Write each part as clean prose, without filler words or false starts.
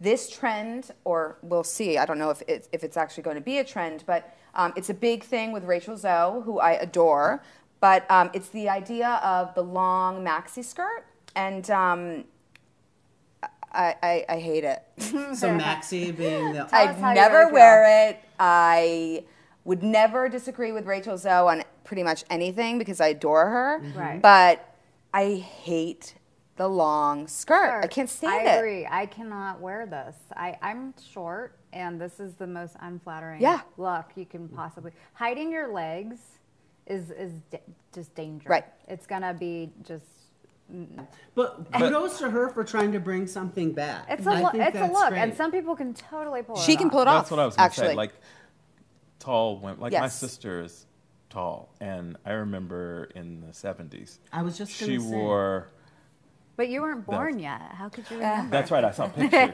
this trend, or we'll see, I don't know if it's actually going to be a trend, but it's a big thing with Rachel Zoe, who I adore, but it's the idea of the long maxi skirt, and I hate it. So maxi being the... I'd never wear it. I would never disagree with Rachel Zoe on pretty much anything because I adore her. Right. But I hate the long skirt. I can't stand it. I agree. I cannot wear this. I'm short, and this is the most unflattering look you can possibly. Hiding your legs is just dangerous. Right. It's gonna be just. But kudos to her for trying to bring something back. It's a look, and some people can totally pull it off. She can pull it off. That's what I was going to say. Actually. Like tall women, like my sister is tall, and I remember in the 70s, I was just going to say. She wore. But you weren't born yet. How could you remember? That's right. I saw pictures.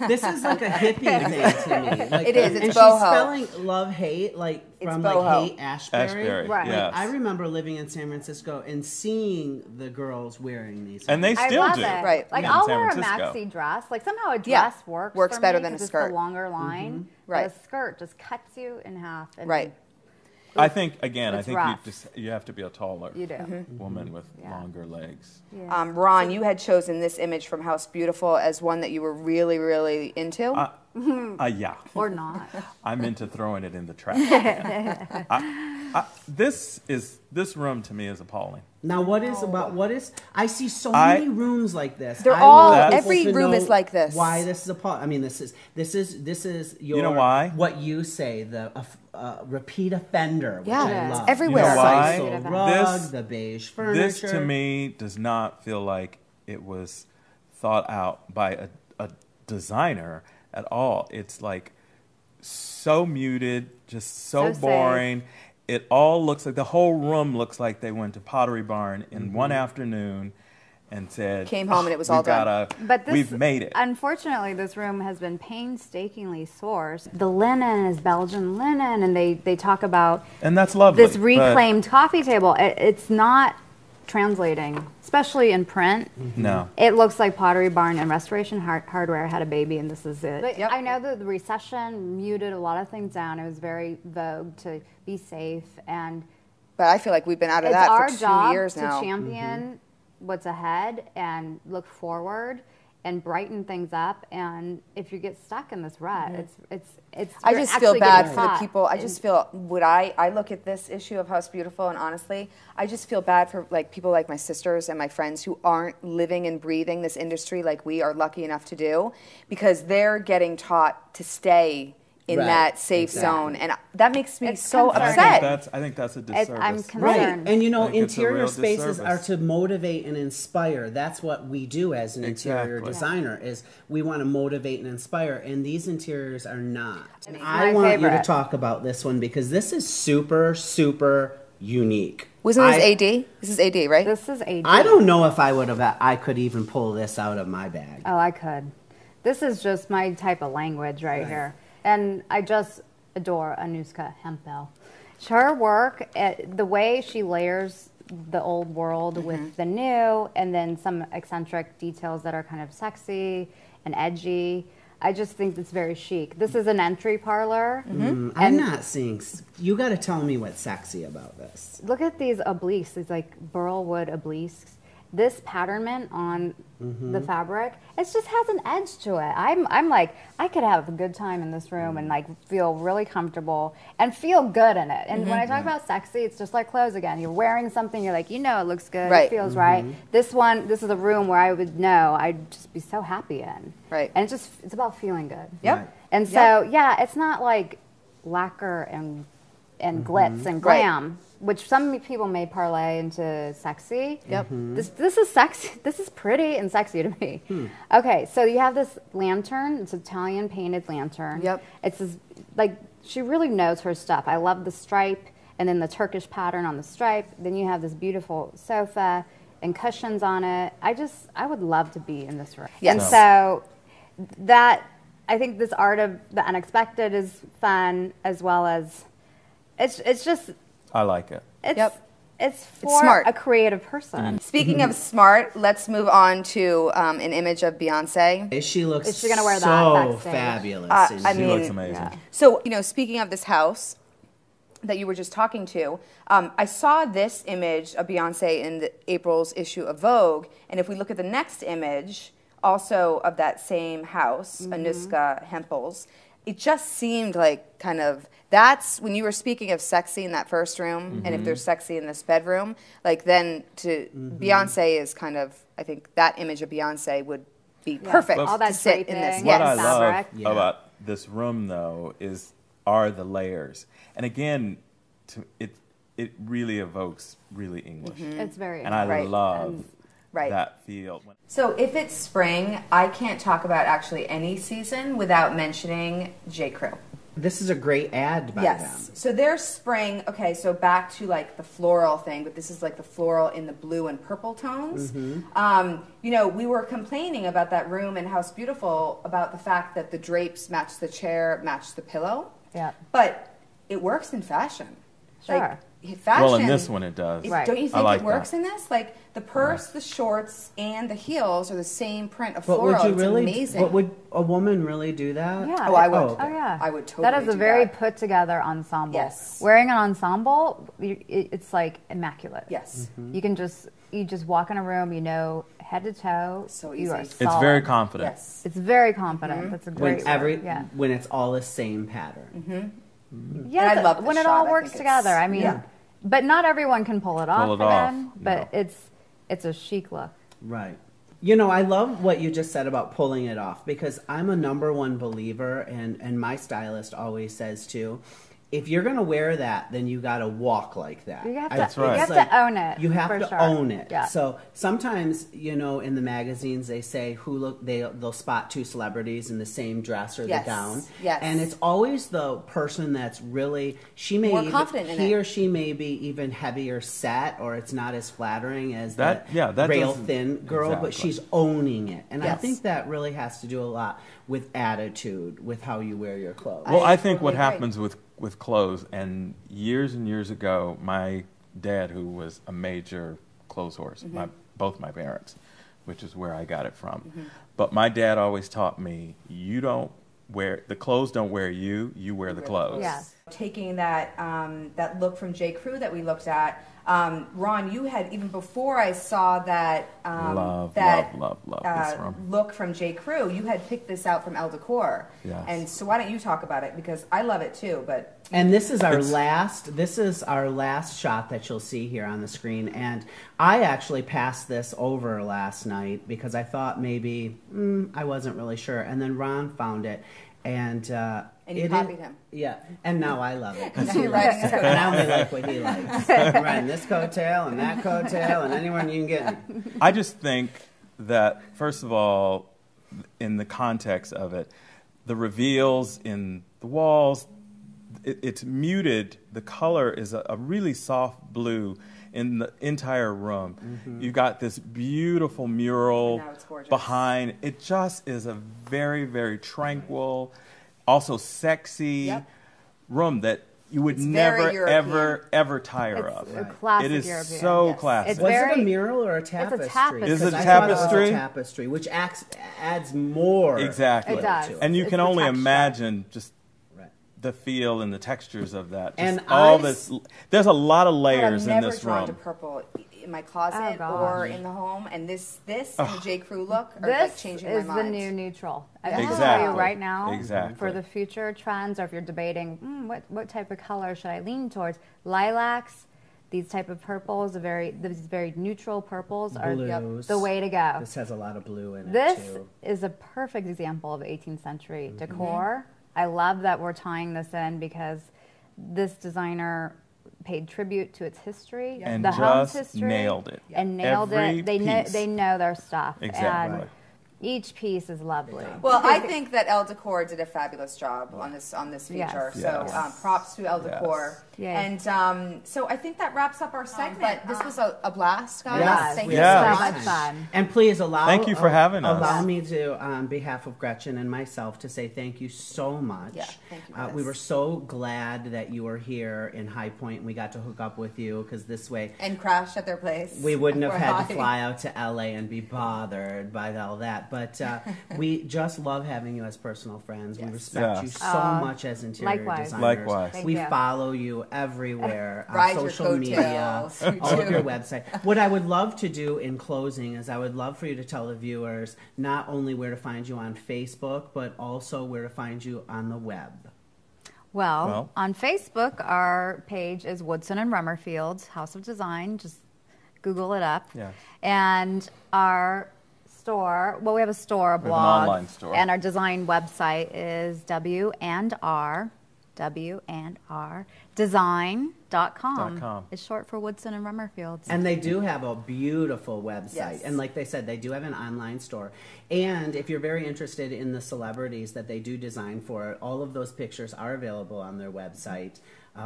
This is like a hippie thing to me. Like, it is. It's and boho. She's spelling love-hate like from like Hate Ashbury. Right. Yes. Like, I remember living in San Francisco and seeing the girls wearing these. And they still do. Right. Like in I'll San wear a Francisco. maxi dress. Like somehow a dress works for better me than a 'cause skirt. It's the longer line. Right. But a skirt just cuts you in half. And Right. I think again. I think rough. you have to be a taller You do. woman with longer legs. Yeah. Ron, you had chosen this image from House Beautiful as one that you were really, really into. Yeah. Or not. I'm into throwing it in the trash. This room to me is appalling. Now, what is? I see so many rooms like this. They're I all. want people Every to room know is like this. Why this is appalling? I mean, this is your. You know why? What you say, the repeat offender. Which Yeah, I it's love. everywhere. You know why? Sisal rug, the beige furniture. This to me does not feel like it was thought out by a designer at all. It's like so muted, just so boring. Safe. It all looks like the whole room looks like they went to Pottery Barn in one afternoon and said, Came home and it was all done. But this, we've made it. Unfortunately, this room has been painstakingly sourced. The linen is Belgian linen, and they talk about and that's lovely. this reclaimed coffee table. It's not translating, especially in print. No. It looks like Pottery Barn and Restoration Hardware had a baby, and this is it. But I know that the recession muted a lot of things down. It was very vogue to be safe, and But I feel like we've been out of it's that our for 2 job years to now. champion what's ahead and look forward and brighten things up. And if you get stuck in this rut, it's. I you're just feel actually bad getting for the caught. people. I just feel I look at this issue of House Beautiful, and honestly, I just feel bad for like people like my sisters and my friends who aren't living and breathing this industry like we are lucky enough to do, because they're getting taught to stay in that safe zone, and that makes me so upset. I think that's a disservice. I'm Right, concerned. and you know, I think it's a interior real spaces are disservice. to motivate and inspire. That's what we do as an interior Exactly. designer. Is we want to motivate and inspire, and these interiors are not. And It's I my want you to favorite. talk about this one because this is super, super unique. Wasn't this AD? This is AD, right? This is AD. I don't know if I could even pull this out of my bag. Oh, I could. This is just my type of language right here. And I just adore Anushka Hempel. Her work, the way she layers the old world with the new, and then some eccentric details that are kind of sexy and edgy. I just think it's very chic. This is an entry parlor. I'm not seeing. You got to tell me what's sexy about this. Look at these obelisks, these like burlwood obelisks. This patternment on the fabric, it just has an edge to it. I'm like, I could have a good time in this room and like feel really comfortable and feel good in it. And when I talk about sexy, it's just like clothes again. You're wearing something, you're like, you know, it looks good, Right. it feels right. This is a room where I would know I'd just be so happy in. Right. And it's about feeling good. Yep. Right. And so, yeah, it's not like lacquer and glitz and glam, which some people may parlay into sexy. Yep. This is sexy. This is pretty and sexy to me. Okay, so you have this lantern. It's Italian painted lantern. Yep. It's this, like, she really knows her stuff. I love the stripe and then the Turkish pattern on the stripe. Then you have this beautiful sofa and cushions on it. I would love to be in this room. Yes. And so that, I think this art of the unexpected is fun, as well as it's just I like it. it's It's for smart. a creative person. Speaking of smart, let's move on to an image of Beyonce. She looks Is she gonna wear that so backstage? fabulous. I She mean, looks amazing. Yeah. So, speaking of this house that you were just talking to, I saw this image of Beyonce in April's issue of Vogue, and if we look at the next image, also of that same house, Anuska Hempel's, it just seemed like kind of, that's when you were speaking of sexy in that first room, and if there's sexy in this bedroom, like then to Beyonce is kind of, I think that image of Beyonce would be perfect All that to sit in this. draping. What Yes. I love Fabric. Yeah. about this room, though, are the layers. And again, it really evokes really English. It's very And I Right. love Right. that feel. So if it's spring, I can't talk about actually any season without mentioning J. Crew. This is a great ad by Yes. them. So their spring, okay, so back to like the floral thing, but this is like the floral in the blue and purple tones. We were complaining about that room in House Beautiful about the fact that the drapes match the chair, match the pillow. Yeah. But it works in fashion. Sure. Like, fashion. Well, in this one it does. Right. Don't you I think like it works that. in this? Like the purse, the shorts, and the heels are the same print of But floral. would you It's really? amazing. But would a woman really do that? Yeah. Oh, I would. Oh, Oh yeah. I would totally That is a do very that. put together ensemble. Yes. Wearing an ensemble, it's like immaculate. Yes. You can just walk in a room, head to toe. So You are easy. It's very solid. confident. Yes. It's very confident. That's a great word. Yeah. When it's all the same pattern. Yes, And I love this when it shot. all I works think together. it's- I mean, yeah. but not everyone can pull it off. Pull it off, again, but it's a chic look. Right. I love what you just said about pulling it off because I'm a number one believer, and my stylist always says too, if you're going to wear that, then you got to walk like that. You have to, That's right. you have It's like, to own it. You have for to sure. own it. Yeah. So sometimes, in the magazines, they say they'll spot two celebrities in the same dress or Yes. the gown. Yes. And it's always the person that's really, More confident in he it. or she may be even heavier set, or it's not as flattering as That the rail doesn't- thin girl, but Exactly. she's owning it. And I Yes. think that really has to do a lot with attitude, with how you wear your clothes. Well, I think totally what agree. happens with clothes, and years ago, my dad, who was a major clothes horse, both my parents, which is where I got it from. But my dad always taught me, the clothes don't wear you, you wear the clothes. Yes. Taking that that look from J. Crew that we looked at, Ron, you had even before I saw that Love that this room. look from J. Crew, you had picked this out from Elle Decor. Yes. And so why don't you talk about it, because I love it too, but And this is our last shot that you'll see here on the screen. And I actually passed this over last night because I thought maybe I wasn't really sure. And then Ron found it, and you copied him. Yeah, and now I love it. 'cause Now he you're likes riding it. his And I only like what he likes. I'm riding this coattail and that coattail and anyone you can get me. I just think that, first of all, in the context of it, the reveals in the walls, it's muted. The color is a really soft blue in the entire room. You've got this beautiful mural I know, it's gorgeous. behind. It just is a very, very tranquil, also sexy Yep. room that you would It's very never, European. ever tire It's of. a classic It is European. so Yes. classic. It's Was it very- a mural or a tapestry? tapestry. Is it 'Cause I thought it was tapestry? a tapestry, which adds more. Exactly. It does. to it. And you It's can the only texture. imagine just Right. the feel and the textures of that. Just And all I this. There's a lot of But layers I'm in never this drawn to room. purple in my closet Oh, gosh. or in the home, and this and the J. Crew look are like This changing is my the mind. new neutral. I Yeah. can tell Exactly. you right now, Exactly. for the future trends, or if you're debating what type of color should I lean towards, lilacs, these type of purples, these very neutral purples are Blues. the way to go. This has a lot of blue in it This too. is a perfect example of 18th century Mm-hmm. decor. I love that we're tying this in because this designer paid tribute to its history, And the home's just history, nailed it. and nailed Every it. They piece. know their stuff. Exactly. And Each piece is lovely. Well, I think that Elle Decor did a fabulous job on this feature. Yes. So Yes. props to Elle Decor. Yes. And so I think that wraps up our segment. This was a blast, guys. Yes. Thank We you had so so much. much fun. And please Thank you for having us. Allow me to, on behalf of Gretchen and myself, to say thank you so much. Yeah, thank you for We this. were so glad that you were here in High Point and we got to hook up with you, because this way And crash at their place. we wouldn't have We're had to high. fly out to LA and be bothered by all that. But we just love having you as personal friends. We Yes. respect you Yes. so much as interior Likewise. designers. Likewise. Thank We you. follow you everywhere on Ride your social media, coattails. You all of do. your website. What I would love to do in closing is I would love for you to tell the viewers not only where to find you on Facebook, but also where to find you on the web. Well, on Facebook, our page is Woodson and Rummerfield House of Design. Just Google it up. Yes. And our store, well, we have a store, a We have an blog. online store. And our design website is W&R design.com. It's short for Woodson and Rummerfield. And they do have a beautiful website. Yes. And like they said, they do have an online store. And if you're very interested in the celebrities that they do design for, all of those pictures are available on their website.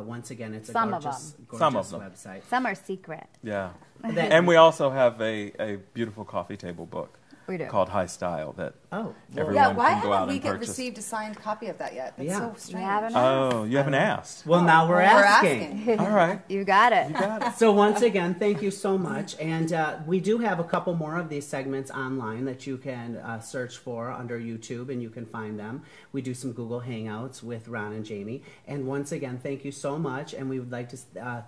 Once again, it's a Some of gorgeous, them. gorgeous Some of them. website. Some are secret. Yeah. That- And we also have a beautiful coffee table book We do. called High Style that Oh, everyone Yeah, why can go out haven't we and purchase. received a signed copy of that yet? That's Yeah. so We strange. haven't. Oh, you haven't asked. well, now we're Well, asking. All right. You got it. You got it. So once again, thank you so much. And we do have a couple more of these segments online that you can search for under YouTube, and you can find them. We do some Google Hangouts with Ron and Jamie. And once again, thank you so much. And we would like to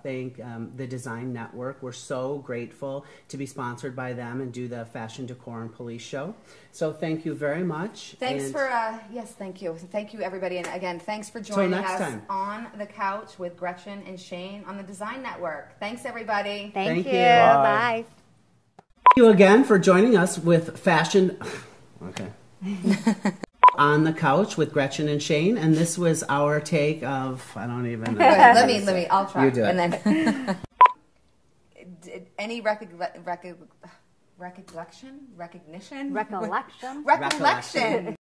thank the Design Network. We're so grateful to be sponsored by them and do the Fashion Decor and Police Show. So thank you very much. Thanks And for, yes, thank you. Thank you, everybody. And again, thanks for joining next us time. on the couch with Gretchen and Shane on the Design Network. Thanks, everybody. Thank Thank you. you. Bye. Thank you again for joining us with Fashion. Okay. On the couch with Gretchen and Shane, and this was our take of, I don't even know. Let me, I'll try. You do it. And then, any recognition? Recollection. Recollection.